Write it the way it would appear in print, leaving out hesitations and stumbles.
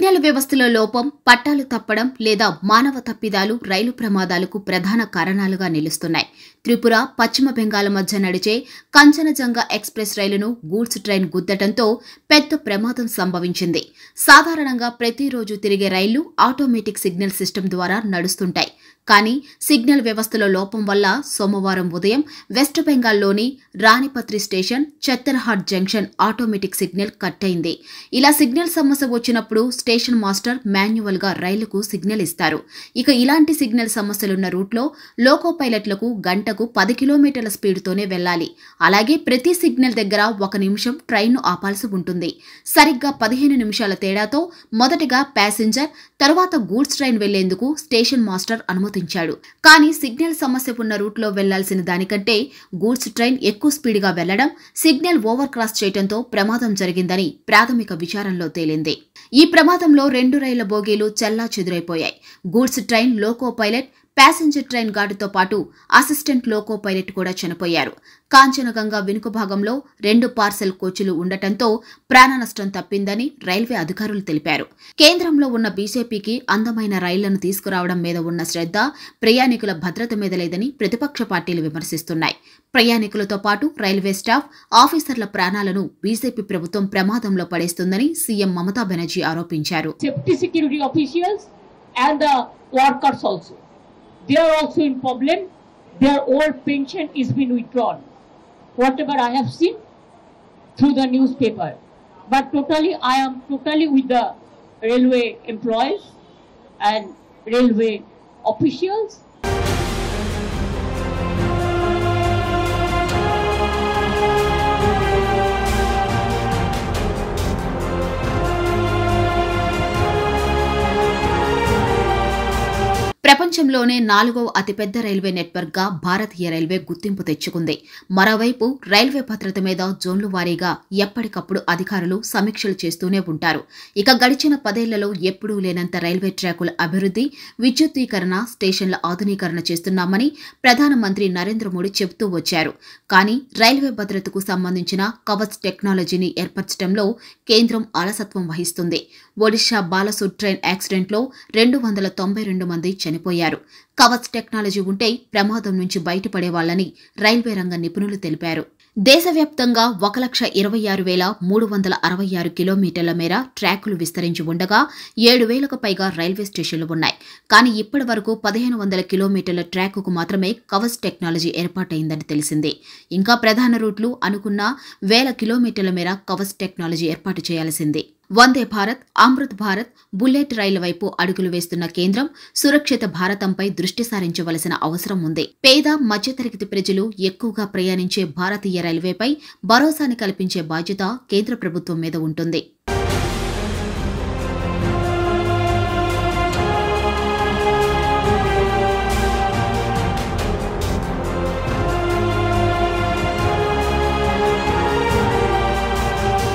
Signal వ్యవస్థలో లోపం, పట్టాలు తప్పడం లేదా మానవ తప్పిదాలు రైలు ప్రమాదాలకు ప్రధాన కారణాలుగా నిలుస్తున్నాయి. త్రిపుర, పశ్చిమ బెంగాల్ మధ్య నడిచే కంచనజంగా ఎక్స్ప్రెస్ రైలును గూడ్స్ ట్రైన్ గుద్దటంతో పెద్ద ప్రమాదం సంభవించింది. సాధారణంగా ప్రతిరోజు తిరిగే రైళ్లు ఆటోమేటిక్ సిగ్నల్ సిస్టమ్ ద్వారా నడుస్తుంటాయి. కానీ సిగ్నల్ వ్యవస్థలో లోపం వల్ల సోమవారం ఉదయం వెస్ట్ బెంగాల్లోని Ranipatra station, Chattarhat junction automatic signal cut అయింది. ఇలా సిగ్నల్ సమస్య వచ్చినప్పుడు స్టేషన్ మాస్టర్ మాన్యువల్ గా రైలుకు సిగ్నల్ ఇస్తారు. ఇక ఇలాంటి సిగ్నల్ సమస్యలున్న రూట్లో లోకో పైలట్లకు గంటకు 10 కిలోమీటర్ల స్పీడ్తోనే వెళ్లాలి. అలాగే ప్రతి సిగ్నల్ దగ్గర 1 నిమిషం ట్రైన్ను ఆపాల్సి ఉంటుంది. సరిగ్గా 15 నిమిషాల తేడాతో మొదటగా ప్యాసింజర్, తరువాత గూడ్స్ ట్రైన్ వెళ్లేందుకు స్టేషన్ మాస్టర్ అనుమతించాడు. కానీ సిగ్నల్ సమస్య ఉన్న రూట్లో వెళ్లాల్సిన దానికంటే గూడ్స్ ట్రైన్ ఎక్కువ స్పీడ్గా వెళ్లడం, సిగ్నల్ ఓవర్ క్రాస్ చేయడంతో ప్రమాదం జరిగిందని ప్రాథమిక విచారణలో తేలింది. ఈ ప్రమాదంలో 2 రైళ్ల బోగీలు చెల్లాచెదురైపోయాయి. Goods train loco pilot, passenger train గార్డుతో పాటు అసిస్టెంట్ లోకో పైలట్ కూడా చనిపోయారు. కాంచనగంగా వెనుక భాగంలో 2 పార్సెల్ కోచ్లు ఉండటంతో ప్రాణ నష్టం తప్పిందని రైల్వే అధికారులు తెలిపారు. కేంద్రంలో ఉన్న బీజేపీకి అందమైన రైళ్లను తీసుకురావడం మీద ఉన్న శ్రద్ధ ప్రయాణికుల భద్రత మీద లేదని ప్రతిపక్ష పార్టీలు విమర్శిస్తున్నాయి. ప్రయాణికులతో పాటు రైల్వే స్టాఫ్, ఆఫీసర్ల ప్రాణాలను బీజేపీ ప్రభుత్వం ప్రమాదంలో పడేస్తుందని సీఎం మమతా బెనర్జీ ఆరోపించారు. They are also in problem. Their old pension is been withdrawn. Whatever I have seen through the newspaper. But I am totally with the railway employees and railway officials. ప్రపంచంలోనే 4వ అతిపెద్ద railway network గా భారతీయ railway గుర్తింపు తెచ్చుకుంది. మరోవైపు railway భద్రత మీద జోన్ల వారీగా ఎప్పటికప్పుడు అధికారులు సమీక్షలు చేస్తూనే ఉంటారు. ఇక గడిచిన 10 ఏళ్లలో ఎప్పుడూ లేనంత రైల్వే ట్రాకుల అభివృద్ధి, విద్యుద్దీకరణ, స్టేషన్ల ఆధునీకరణ చేస్తున్నామని ప్రధానమంత్రి నరేంద్ర మోడీ చెబుతూ వచ్చారు. కానీ రైల్వే భద్రతకు సంబంధించిన కవచ్ టెక్నాలజీని ఏర్పరచడంలో కేంద్రం అలసత్వం వహిస్తుంది. ఒడిషా బాలసోర్ ట్రైన్ యాక్సిడెంట్లో 292 మంది చనిపోయారు. కవచ్ టెక్నాలజీ ఉంటే ప్రమాదం నుంచి బయటపడేవాళ్లని రైల్వే రంగ నిపుణులు తెలిపారు. దేశవ్యాప్తంగా 1,26,366 కిలోమీటర్ల మేర ట్రాకులు విస్తరించి ఉండగా 7,000కు పైగా రైల్వే స్టేషన్లు ఉన్నాయి. కానీ ఇప్పటి వరకు 1,500 కిలోమీటర్ల ట్రాకుకు మాత్రమే కవచ్ టెక్నాలజీ ఏర్పాటైందని తెలిసింది. ఇంకా ప్రధాన రూట్లు అనుకున్న 1,000 కిలోమీటర్ల మేర కవచ్ టెక్నాలజీ ఏర్పాటు చేయాల్సింది. వందే భారత్, అమృత్ భారత్, బుల్లెట్ రైళ్ల వైపు అడుగులు వేస్తున్న కేంద్రం సురక్షిత భారతంపై దృష్టి సారించవలసిన అవసరం ఉంది. పేద, మధ్యతరగతి ప్రజలు ఎక్కువగా ప్రయాణించే భారతీయ రైల్వేపై భరోసాని కల్పించే బాధ్యత కేంద్ర ప్రభుత్వం మీద ఉంటుంది.